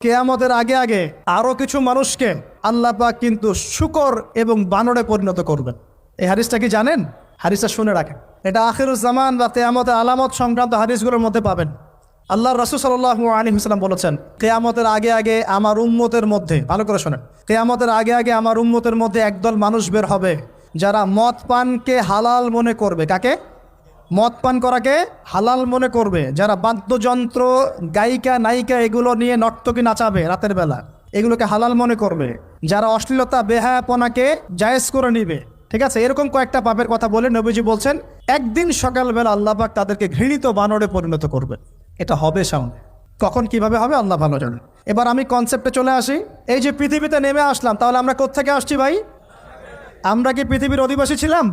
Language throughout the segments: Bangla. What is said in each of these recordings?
কিয়ামতের আগে আগে আরো কিছু মানুষকে আল্লাহ পাক কিন্তু শূকর এবং বানরে পরিণত করবেন। এই হাদিসটা কি জানেন? হাদিসটা শুনে রাখেন। এটা আখিরুজ জামান বা কিয়ামতের আলামত সংক্রান্ত হাদিসগুলোর মধ্যে পাবেন। আল্লাহর রাসূল সাল্লাল্লাহু আলাইহি ওয়াসাল্লাম বলেছেন, কিয়ামতের আগে আগে আমার উম্মতের মধ্যে, ভালো করে শোনেন, কিয়ামতের আগে আগে আমার উম্মতের মধ্যে একদল মানুষ বের হবে যারা মদ পানকে হালাল মনে করবে। কাকে? মদ পান করাকে হালাল মনে করবে। যারা বাদ্যযন্ত্র, গায়িকা, নায়িকা এগুলো নিয়ে নর্তকী নাচাবে রাতের বেলা, এগুলোকে হালাল মনে করবে। যারা অশ্লীলতা, বেহায়াপনাকে জায়েজ করে নিবে। ঠিক আছে, এরকম কয়েকটা পাপের কথা বলে নবীজি বলছেন একদিন সকালবেলা আল্লাহ পাক তাদেরকে ঘৃণিত বানরে পরিণত করবেন। এটা হবে সামনে, কখন কিভাবে হবে আল্লাহ ভালো জানেন। এবার আমি কনসেপ্টে চলে আসি। এই যে পৃথিবীতে নেমে আসলাম, তাহলে আমরা কোত্থেকে আসছি ভাই? আমরা কি পৃথিবীর অধিবাসী ছিলাম?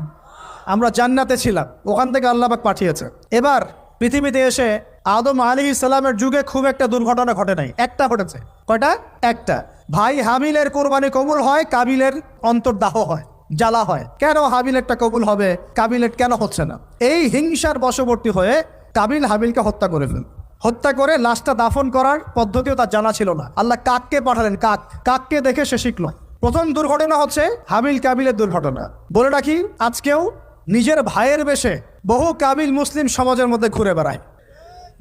আমরা জান্নাতে ছিলাম, ওখান থেকে আল্লাহ পাক পাঠিয়েছে। এবার পৃথিবীতে এসে আদম আলাইহিস সালামের যুগে খুব একটা দুর্ঘটনা ঘটে নাই, একটা ঘটেছে। কয়টা? একটা। ভাই হাবিলের কোরবানি কবুল হয়, কাবিলের অন্তর্দাহ হয়, জ্বালা হয়। কেন হাবিলেরটা কবুল হবে, কাবিলের কেন হচ্ছে না? এই হিংসার বশবর্তী হয়ে কাবিল হাবিলকে হত্যা করে ফেলল। হত্যা করে লাশটা দাফন করার পদ্ধতিও তার জানা ছিল না। আল্লাহ কাককে পাঠালেন, কাককে দেখে সে শিখলো। প্রথম দুর্ঘটনা হচ্ছে হাবিল কাবিলের দুর্ঘটনা। বলে রাখি, আজকেও নিজের ভাইয়ের বেশে বহু কাবিল মুসলিম সমাজের মধ্যে ঘুরে বেড়ায়।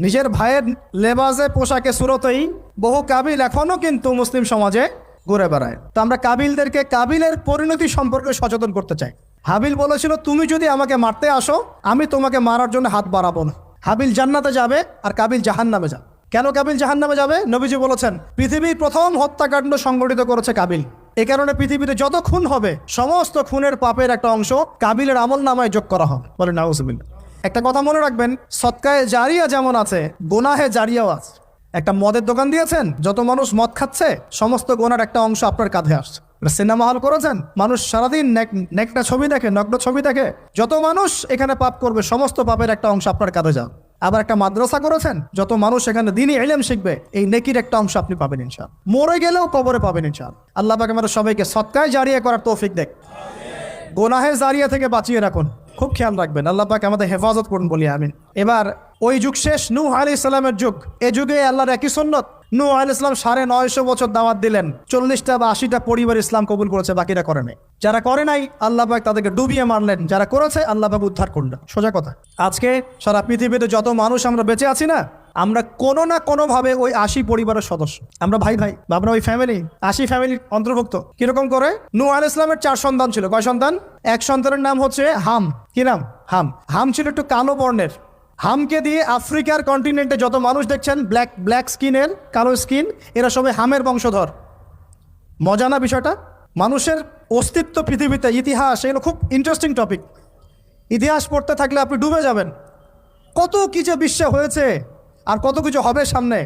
নিজের ভাইয়ের লেবাসে, পোশাকে, সুরতেই বহু কাবিল এখনও কিন্তু মুসলিম সমাজে ঘুরে বেড়ায়। তো আমরা কাবিলদেরকে কাবিলের পরিণতি সম্পর্কে সচেতন করতে চাই। হাবিল বলেছিল, তুমি যদি আমাকে মারতে আসো, আমি তোমাকে মারার জন্য হাত বাড়াবো না। হাবিল জান্নাতে যাবে আর কাবিল জাহান্নামে যাবে। কেন কাবিল জাহান্নামে যাবে? নবীজি বলেছেন, পৃথিবীর প্রথম হত্যাকাণ্ড সংগঠিত করেছে কাবিল। এ কারণে পৃথিবীতে যত খুন হবে, সমস্ত খুনের পাপের একটা অংশ কাবিলের আমল নামায় যোগ করা হবে। বলে নাউজুবিল্লাহ। একটা কথা মনে রাখবেন, সদকায়ে জারিয়া যেমন আছে, গুনাহে জারিয়াও আছে। একটা মদের দোকান দিয়েছেন, যত মানুষ মদ খাচ্ছে, সমস্ত গোনার একটা অংশ আপনার কাঁধে আসছে। সিনেমা হল করেছেন, মানুষ সারাদিন নেকটা ছবি দেখে, নগ্ন ছবি দেখে, যত মানুষ এখানে পাপ করবে, সমস্ত পাপের একটা অংশ আপনার কাঁধে যাবে। আবার একটা মাদ্রাসা করেছেন, যত মানুষ এখানে দ্বীনি ইলম শিখবে, এই নেকির একটা অংশ আপনি পাবেন ইনশাআল্লাহ। মরে গেলেও কবরে পাবেন ইনশাআল্লাহ। আল্লাহ পাক আমাদের সবাইকে সদকায়ে জারিয়া করার তৌফিক দেখ, গোনাহে জারিয়া থেকে বাঁচিয়ে রাখুন। খুব খেয়াল রাখবেন, আল্লাহ পাক আমাদের হেফাজত করুন বলি আমিন। এবার ওই যুগ শেষ, নূহ আলাইহিস সালামের যুগ। এই যুগে আল্লাহর একই সুন্নত। নূহ আলাইহিস সালাম 950 বছর দাওয়াত দিলেন, 40টা বা 80টা পরিবার ইসলাম কবুল করেছে, বাকিরা করে নাই। যারা করে নাই আল্লাহ পাক তাদেরকে ডুবিয়ে মারলেন, যারা করেছে আল্লাহ পাক উদ্ধার করলেন। সোজা কথা। আজকে সারা পৃথিবীতে যত মানুষ আমরা বেঁচে আছি না, আমরা কোনো না কোনোভাবে ওই 80 পরিবারের সদস্য। আমরা ভাই ভাই বা আমরা ওই ফ্যামিলি, 80 ফ্যামিলির অন্তর্ভুক্ত। কিরকম করে? নূহ আলাইহিস সালামের 4 সন্তান ছিল। কয় সন্তান? এক সন্তানের নাম হচ্ছে হাম। কি নাম? হাম ছিল একটু কালো বর্ণের। হামকে দিয়ে আফ্রিকার কন্টিনেন্টে যত মানুষ দেখছেন, ব্ল্যাক স্কিনের, কালো স্কিন, এরা সবাই হামের বংশধর। মজা না বিষয়টা? মানুষের অস্তিত্ব পৃথিবীতে, ইতিহাস, এগুলো খুব ইন্টারেস্টিং টপিক। ইতিহাস পড়তে থাকলে আপনি ডুবে যাবেন। কত কিছু বিশ্বে হয়েছে আর কত কিছু হবে সামনে।